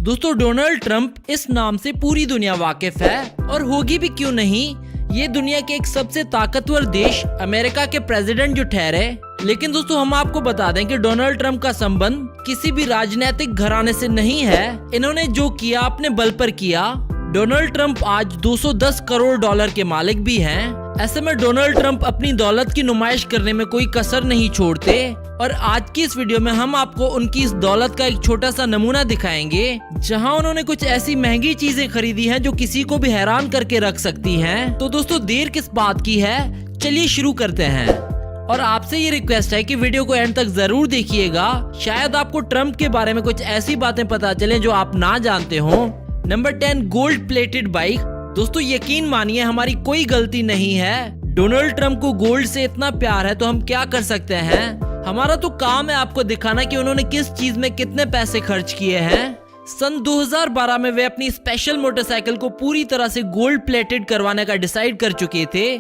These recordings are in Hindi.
दोस्तों डोनाल्ड ट्रंप इस नाम से पूरी दुनिया वाकिफ है और होगी भी क्यों नहीं। ये दुनिया के एक सबसे ताकतवर देश अमेरिका के प्रेसिडेंट जो ठहरे। लेकिन दोस्तों हम आपको बता दें कि डोनाल्ड ट्रंप का संबंध किसी भी राजनीतिक घराने से नहीं है। इन्होंने जो किया अपने बल पर किया। डोनाल्ड ट्रंप आज 210 करोड़ डॉलर के मालिक भी हैं। ऐसे में डोनाल्ड ट्रंप अपनी दौलत की नुमाइश करने में कोई कसर नहीं छोड़ते और आज की इस वीडियो में हम आपको उनकी इस दौलत का एक छोटा सा नमूना दिखाएंगे, जहां उन्होंने कुछ ऐसी महंगी चीजें खरीदी हैं जो किसी को भी हैरान करके रख सकती हैं। तो दोस्तों देर किस बात की है, चलिए शुरू करते हैं। और आपसे ये रिक्वेस्ट है कि वीडियो को एंड तक जरूर देखिएगा, शायद आपको ट्रंप के बारे में कुछ ऐसी बातें पता चले जो आप ना जानते हो। Number 10, gold plated bike. दोस्तों यकीन मानिए हमारी कोई गलती नहीं है। डोनाल्ड ट्रंप को गोल्ड से इतना प्यार है तो हम क्या कर सकते हैं। हमारा तो काम है आपको दिखाना कि उन्होंने किस चीज में कितने पैसे खर्च किए हैं। सन 2012 में वे अपनी स्पेशल मोटरसाइकिल को पूरी तरह से गोल्ड प्लेटेड करवाने का डिसाइड कर चुके थे।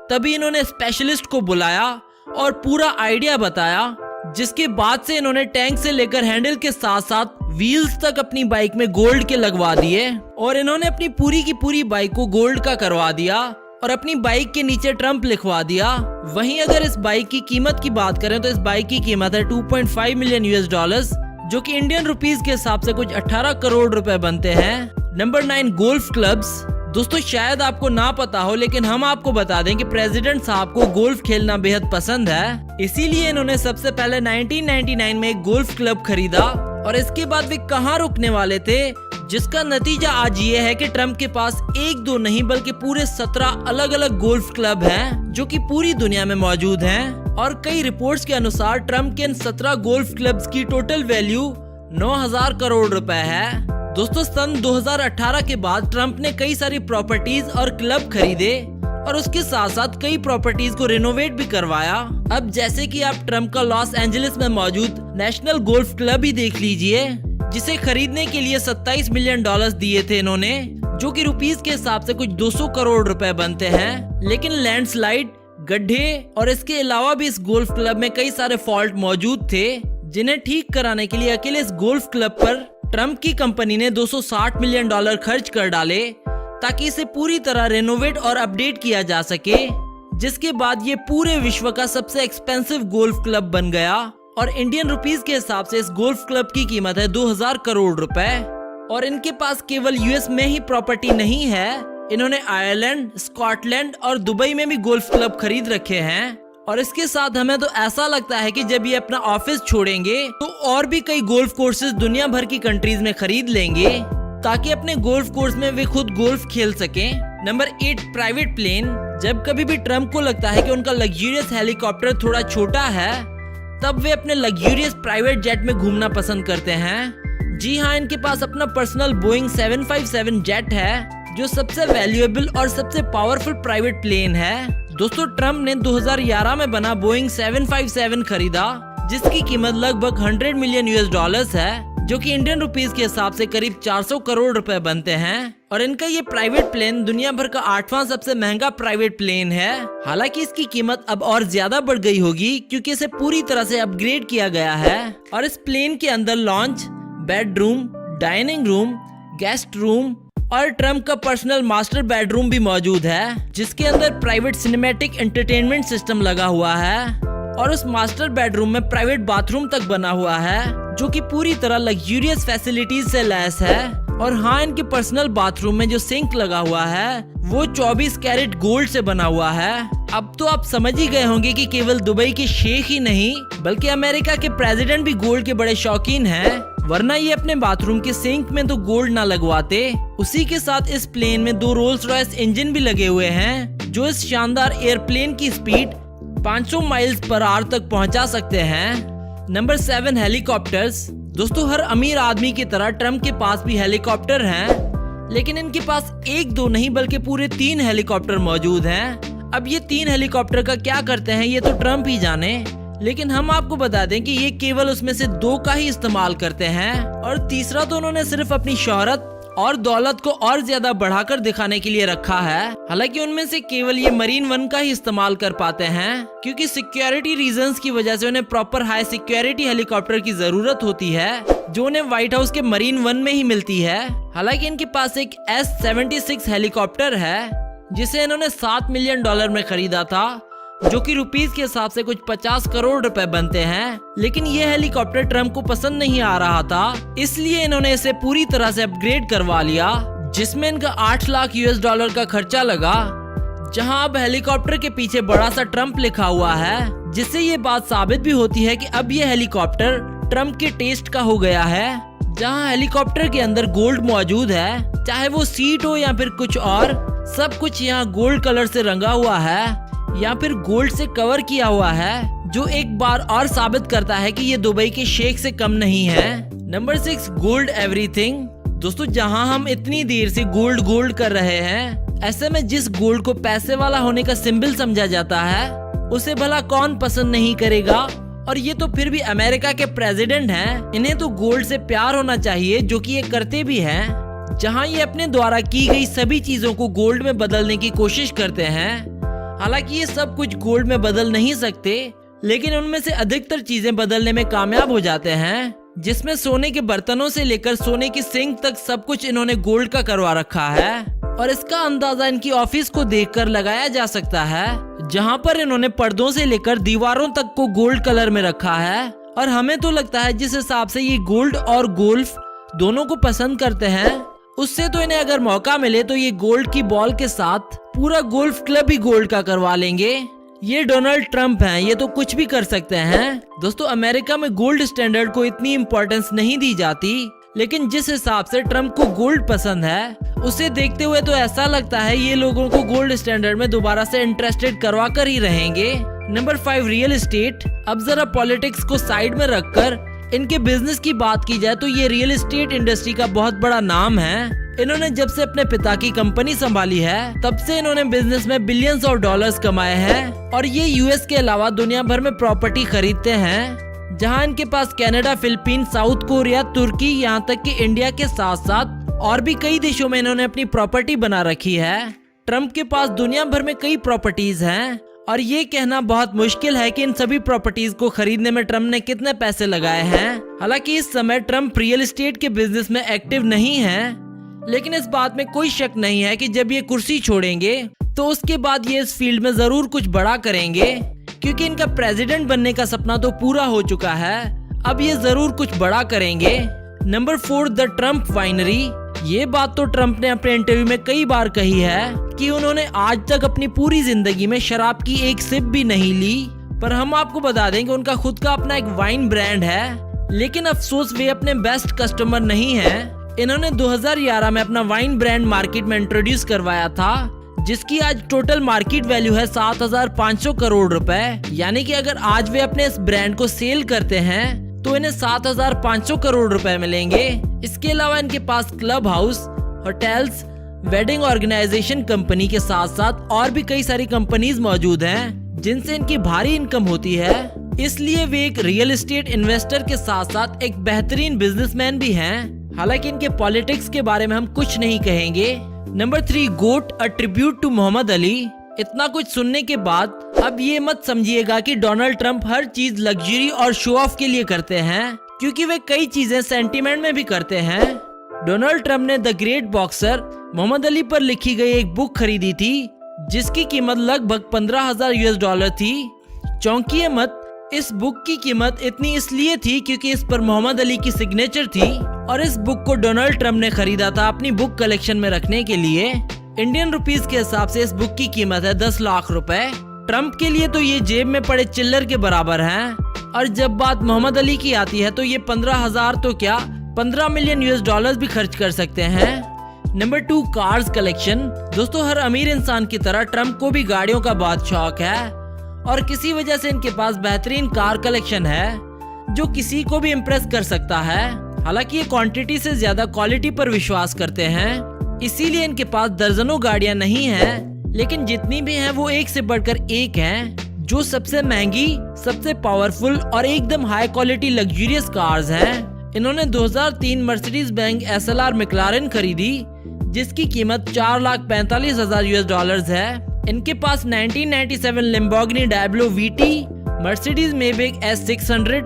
तभी इन्होंने स्पेशलिस्ट को बुलाया और पूरा आइडिया बताया, जिसके बाद से इन्होंने टैंक से लेकर हैंडल के साथ साथ व्हील्स तक अपनी बाइक में गोल्ड के लगवा दिए और इन्होंने अपनी पूरी की पूरी बाइक को गोल्ड का करवा दिया और अपनी बाइक के नीचे ट्रंप लिखवा दिया। वहीं अगर इस बाइक की कीमत की बात करें तो इस बाइक की कीमत है 2.5 मिलियन US डॉलर्स, जो कि इंडियन रुपीस के हिसाब से कुछ 18 करोड़ रुपए बनते हैं। Number 9, golf clubs. दोस्तों शायद आपको ना पता हो, लेकिन हम आपको बता दें कि प्रेसिडेंट साहब को गोल्फ खेलना बेहद पसंद है। इसीलिए इन्होंने सबसे पहले 1999 में एक गोल्फ क्लब खरीदा और इसके बाद वे कहाँ रुकने वाले थे, जिसका नतीजा आज ये है कि ट्रंप के पास एक दो नहीं बल्कि पूरे 17 अलग अलग गोल्फ क्लब हैं, जो कि पूरी दुनिया में मौजूद हैं। और कई रिपोर्ट्स के अनुसार ट्रंप के इन 17 गोल्फ क्लब्स की टोटल वैल्यू 9,000 करोड़ रुपए है। दोस्तों सन 2018 के बाद ट्रंप ने कई सारी प्रॉपर्टीज और क्लब खरीदे और उसके साथ साथ कई प्रॉपर्टीज को रिनोवेट भी करवाया। अब जैसे कि आप ट्रंप का लॉस एंजलिस में मौजूद नेशनल गोल्फ क्लब ही देख लीजिए, जिसे खरीदने के लिए 27 मिलियन डॉलर्स दिए थे इन्होंने, जो कि रुपीस के हिसाब से कुछ 200 करोड़ रुपए बनते हैं। लेकिन लैंडस्लाइड, गड्ढे और इसके अलावा भी इस गोल्फ क्लब में कई सारे फॉल्ट मौजूद थे, जिन्हें ठीक कराने के लिए अकेले इस गोल्फ क्लब पर ट्रंप की कंपनी ने 260 मिलियन डॉलर खर्च कर डाले, ताकि इसे पूरी तरह रेनोवेट और अपडेट किया जा सके। जिसके बाद ये पूरे विश्व का सबसे एक्सपेंसिव गोल्फ क्लब बन गया और इंडियन रुपीस के हिसाब से इस गोल्फ क्लब की कीमत है 2000 करोड़ रुपए। और इनके पास केवल यूएस में ही प्रॉपर्टी नहीं है, इन्होंने आयरलैंड, स्कॉटलैंड और दुबई में भी गोल्फ क्लब खरीद रखे हैं। और इसके साथ हमें तो ऐसा लगता है कि जब ये अपना ऑफिस छोड़ेंगे तो और भी कई गोल्फ कोर्सेज दुनिया भर की कंट्रीज में खरीद लेंगे, ताकि अपने गोल्फ कोर्स में वे खुद गोल्फ खेल सकें। Number 8, private plane. जब कभी भी ट्रंप को लगता है कि उनका लग्जूरियस हेलीकॉप्टर थोड़ा छोटा है, तब वे अपने लग्जूरियस प्राइवेट जेट में घूमना पसंद करते हैं। जी हाँ, इनके पास अपना पर्सनल बोइंग 757 जेट है, जो सबसे वैल्यूएबल और सबसे पावरफुल प्राइवेट प्लेन है। दोस्तों ट्रंप ने 2011 में बना बोइंग 757 खरीदा, जिसकी कीमत लगभग 100 मिलियन US डॉलर्स है, जो कि इंडियन रुपीस के हिसाब से करीब 400 करोड़ रुपए बनते हैं। और इनका ये प्राइवेट प्लेन दुनिया भर का 8वां सबसे महंगा प्राइवेट प्लेन है। हालांकि इसकी कीमत अब और ज्यादा बढ़ गई होगी, क्योंकि इसे पूरी तरह से अपग्रेड किया गया है। और इस प्लेन के अंदर launch, bedroom, dining room, guest room और ट्रंप का पर्सनल मास्टर बेडरूम भी मौजूद है, जिसके अंदर प्राइवेट सिनेमैटिक एंटरटेनमेंट सिस्टम लगा हुआ है। और उस मास्टर बेडरूम में प्राइवेट बाथरूम तक बना हुआ है, जो कि पूरी तरह लग्जूरियस फैसिलिटीज से लैस है। और हाँ, इनके पर्सनल बाथरूम में जो सिंक लगा हुआ है वो 24 कैरेट गोल्ड से बना हुआ है। अब तो आप समझ ही गए होंगे कि केवल दुबई के शेख ही नहीं बल्कि अमेरिका के प्रेसिडेंट भी गोल्ड के बड़े शौकीन हैं, वरना ये अपने बाथरूम के सिंक में तो गोल्ड ना लगवाते। उसी के साथ इस प्लेन में 2 रोल्स रॉयस इंजन भी लगे हुए हैं, जो इस शानदार एयरप्लेन की स्पीड 500 माइल्स पर आवर तक पहुंचा सकते हैं। Number 7, helicopters. दोस्तों हर अमीर आदमी की तरह ट्रंप के पास भी हेलीकॉप्टर हैं, लेकिन इनके पास एक दो नहीं बल्कि पूरे 3 हेलीकॉप्टर मौजूद हैं। अब ये 3 हेलीकॉप्टर का क्या करते हैं ये तो ट्रंप ही जाने, लेकिन हम आपको बता दें कि ये केवल उसमें से 2 का ही इस्तेमाल करते हैं और तीसरा तो उन्होंने सिर्फ अपनी शोहरत और दौलत को और ज्यादा बढ़ाकर दिखाने के लिए रखा है। हालांकि उनमें से केवल ये मरीन वन का ही इस्तेमाल कर पाते हैं, क्योंकि सिक्योरिटी रीजंस की वजह से उन्हें प्रॉपर हाई सिक्योरिटी हेलीकॉप्टर की जरूरत होती है, जो उन्हें व्हाइट हाउस के मरीन वन में ही मिलती है। हालांकि इनके पास एक S-76 हेलीकॉप्टर है, जिसे इन्होंने $7 मिलियन में खरीदा था, जो कि रुपीस के हिसाब से कुछ 50 करोड़ रुपए बनते हैं। लेकिन ये हेलीकॉप्टर ट्रम्प को पसंद नहीं आ रहा था, इसलिए इन्होंने इसे पूरी तरह से अपग्रेड करवा लिया, जिसमें इनका $8 लाख का खर्चा लगा। जहां अब हेलीकॉप्टर के पीछे बड़ा सा ट्रम्प लिखा हुआ है, जिससे ये बात साबित भी होती है कि अब ये हेलीकॉप्टर ट्रम्प के टेस्ट का हो गया है। जहां हेलीकॉप्टर के अंदर गोल्ड मौजूद है, चाहे वो सीट हो या फिर कुछ और, सब कुछ यहाँ गोल्ड कलर से रंगा हुआ है या फिर गोल्ड से कवर किया हुआ है, जो एक बार और साबित करता है कि ये दुबई के शेख से कम नहीं है। Number 6, gold everything. दोस्तों, जहां हम इतनी देर से गोल्ड कर रहे हैं, ऐसे में जिस गोल्ड को पैसे वाला होने का सिंबल समझा जाता है, उसे भला कौन पसंद नहीं करेगा। और ये तो फिर भी अमेरिका के प्रेसिडेंट हैं, इन्हें तो गोल्ड से प्यार होना चाहिए, जो कि ये करते भी हैं। जहां ये अपने द्वारा की गई सभी चीजों को गोल्ड में बदलने की कोशिश करते हैं। हालांकि ये सब कुछ गोल्ड में बदल नहीं सकते, लेकिन उनमें से अधिकतर चीजें बदलने में कामयाब हो जाते हैं, जिसमें सोने के बर्तनों से लेकर सोने की सिंक तक सब कुछ इन्होंने गोल्ड का करवा रखा है। और इसका अंदाजा इनकी ऑफिस को देखकर लगाया जा सकता है, जहां पर इन्होंने पर्दों से लेकर दीवारों तक को गोल्ड कलर में रखा है। और हमें तो लगता है जिस हिसाब से ये गोल्ड और गोल्फ दोनों को पसंद करते हैं, उससे तो इन्हें अगर मौका मिले तो ये गोल्ड की बॉल के साथ पूरा गोल्फ क्लब ही गोल्ड का करवा लेंगे। ये डोनाल्ड ट्रम्प हैं, ये तो कुछ भी कर सकते हैं। दोस्तों, अमेरिका में गोल्ड स्टैंडर्ड को इतनी इम्पोर्टेंस नहीं दी जाती, लेकिन जिस हिसाब से ट्रम्प को गोल्ड पसंद है, उसे देखते हुए तो ऐसा लगता है ये लोगों को गोल्ड स्टैंडर्ड में दोबारा से इंटरेस्टेड करवा कर ही रहेंगे। Number 5, real estate. अब जरा पॉलिटिक्स को साइड में रखकर इनके बिजनेस की बात की जाए तो ये रियल एस्टेट इंडस्ट्री का बहुत बड़ा नाम है। इन्होंने जब से अपने पिता की कंपनी संभाली है, तब से इन्होंने बिजनेस में बिलियंस ऑफ डॉलर्स कमाए हैं। और ये यूएस के अलावा दुनिया भर में प्रॉपर्टी खरीदते हैं, जहां इनके पास कनाडा, फिलीपींस, साउथ कोरिया, तुर्की, यहाँ तक कि इंडिया के साथ साथ और भी कई देशों में इन्होंने अपनी प्रॉपर्टी बना रखी है। ट्रम्प के पास दुनिया भर में कई प्रॉपर्टीज हैं, और ये कहना बहुत मुश्किल है कि इन सभी प्रॉपर्टीज को खरीदने में ट्रम्प ने कितने पैसे लगाए हैं। हालांकि इस समय ट्रम्प रियल एस्टेट के बिजनेस में एक्टिव नहीं है, लेकिन इस बात में कोई शक नहीं है कि जब ये कुर्सी छोड़ेंगे तो उसके बाद ये इस फील्ड में जरूर कुछ बड़ा करेंगे, क्योंकि इनका प्रेसिडेंट बनने का सपना तो पूरा हो चुका है। अब ये जरूर कुछ बड़ा करेंगे। Number 4, the Trump winery. ये बात तो ट्रम्प ने अपने इंटरव्यू में कई बार कही है कि उन्होंने आज तक अपनी पूरी जिंदगी में शराब की एक सिप भी नहीं ली। पर हम आपको बता दें कि उनका खुद का अपना एक वाइन ब्रांड है, लेकिन अफसोस वे अपने बेस्ट कस्टमर नहीं हैं। इन्होंने 2011 में अपना वाइन ब्रांड मार्केट में इंट्रोड्यूस करवाया था, जिसकी आज टोटल मार्केट वैल्यू है 7,500 करोड़ रुपए। यानी कि अगर आज वे अपने इस ब्रांड को सेल करते हैं तो इन्हें 7,500 करोड़ रुपए मिलेंगे। इसके अलावा इनके पास club house, hotels, wedding organisation company के साथ साथ और भी कई सारी कंपनीज मौजूद हैं, जिनसे इनकी भारी इनकम होती है। इसलिए वे एक रियल एस्टेट इन्वेस्टर के साथ साथ एक बेहतरीन बिजनेसमैन भी हैं। हालांकि इनके पॉलिटिक्स के बारे में हम कुछ नहीं कहेंगे। Number 3, GOAT, a tribute to Muhammad Ali. इतना कुछ सुनने के बाद अब ये मत समझिएगा कि डोनाल्ड ट्रम्प हर चीज लग्जरी और शो ऑफ के लिए करते हैं, क्योंकि वे कई चीजें सेंटीमेंट में भी करते हैं। डोनाल्ड ट्रम्प ने the great boxer Muhammad Ali पर लिखी गई एक बुक खरीदी थी, जिसकी कीमत लगभग $15,000 थी। चौंकिए मत, इस बुक की कीमत इतनी इसलिए थी क्योंकि इस पर मोहम्मद अली की सिग्नेचर थी, और इस बुक को डोनाल्ड ट्रम्प ने खरीदा था अपनी बुक कलेक्शन में रखने के लिए। इंडियन रुपीस के हिसाब से इस बुक की कीमत है 10 लाख रुपए। ट्रम्प के लिए तो ये जेब में पड़े चिल्लर के बराबर है, और जब बात मोहम्मद अली की आती है तो ये 15,000 तो क्या $15 मिलियन भी खर्च कर सकते हैं। Number 2, cars collection. दोस्तों, हर अमीर इंसान की तरह ट्रम्प को भी गाड़ियों का बहुत शौक है, और किसी वजह से इनके पास बेहतरीन कार कलेक्शन है, जो किसी को भी इम्प्रेस कर सकता है। हालांकि ये क्वांटिटी से ज्यादा क्वालिटी पर विश्वास करते हैं, इसीलिए इनके पास दर्जनों गाड़ियां नहीं हैं, लेकिन जितनी भी हैं वो एक से बढ़कर एक हैं, जो सबसे महंगी, सबसे पावरफुल और एकदम हाई क्वालिटी लग्जरियस कार्स हैं। इन्होंने 2003 मर्सिडीज बेंज SLR मैक्लारेन खरीदी जिसकी कीमत $4,45,000 है। इनके पास 1997 Lamborghini Diablo VT, Mercedes Maybach S600,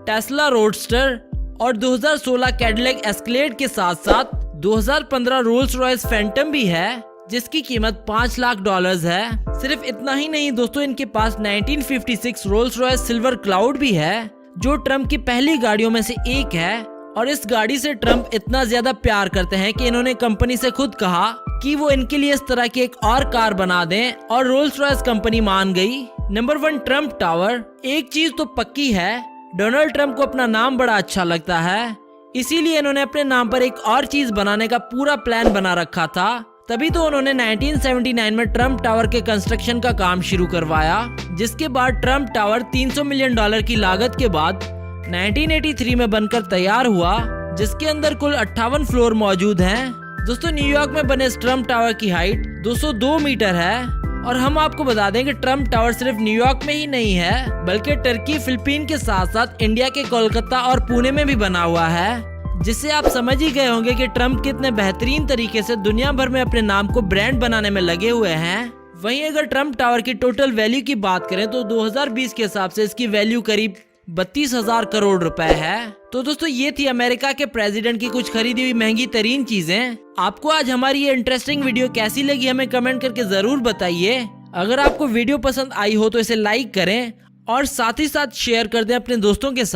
Tesla Roadster और 2016 कैडिलैक एस्केलेड के साथ साथ 2015 रोल्स रॉयस फैंटम भी है जिसकी कीमत $5 लाख है। सिर्फ इतना ही नहीं दोस्तों, इनके पास 1956 रोल्स रॉयस सिल्वर क्लाउड भी है जो ट्रम्प की पहली गाड़ियों में से एक है। और इस गाड़ी से ट्रम्प इतना ज्यादा प्यार करते हैं कि इन्होंने कंपनी से खुद कहा कि वो इनके लिए इस तरह की एक और कार बना दें और रोल्स रॉयस कंपनी मान गई। Number 1 Trump tower. एक चीज तो पक्की है, डोनाल्ड ट्रम्प को अपना नाम बड़ा अच्छा लगता है, इसीलिए इन्होंने अपने नाम पर एक और चीज बनाने का पूरा प्लान बना रखा था। तभी तो उन्होंने 1979 में ट्रम्प टावर के कंस्ट्रक्शन का काम शुरू करवाया, जिसके बाद ट्रम्प टावर $300 मिलियन की लागत के बाद 1983 में बनकर तैयार हुआ, जिसके अंदर कुल 58 फ्लोर मौजूद हैं। दोस्तों न्यूयॉर्क में बने इस ट्रम्प टावर की हाइट 202 मीटर है। और हम आपको बता दें कि ट्रम्प टावर सिर्फ न्यूयॉर्क में ही नहीं है बल्कि टर्की, फिलीपीन के साथ साथ इंडिया के कोलकाता और पुणे में भी बना हुआ है, जिससे आप समझ ही गए होंगे कि ट्रम्प कितने बेहतरीन तरीके से दुनिया भर में अपने नाम को ब्रांड बनाने में लगे हुए हैं। वहीं अगर ट्रम्प टावर की टोटल वैल्यू की बात करें तो 2020 के हिसाब से इसकी वैल्यू करीब 32,000 करोड़ रुपए है। तो दोस्तों ये थी अमेरिका के प्रेसिडेंट की कुछ खरीदी हुई महंगी तरीन चीजें। आपको आज हमारी ये इंटरेस्टिंग वीडियो कैसी लगी हमें कमेंट करके जरूर बताइए। अगर आपको वीडियो पसंद आई हो तो इसे लाइक करें और साथ ही साथ शेयर कर दें अपने दोस्तों के साथ।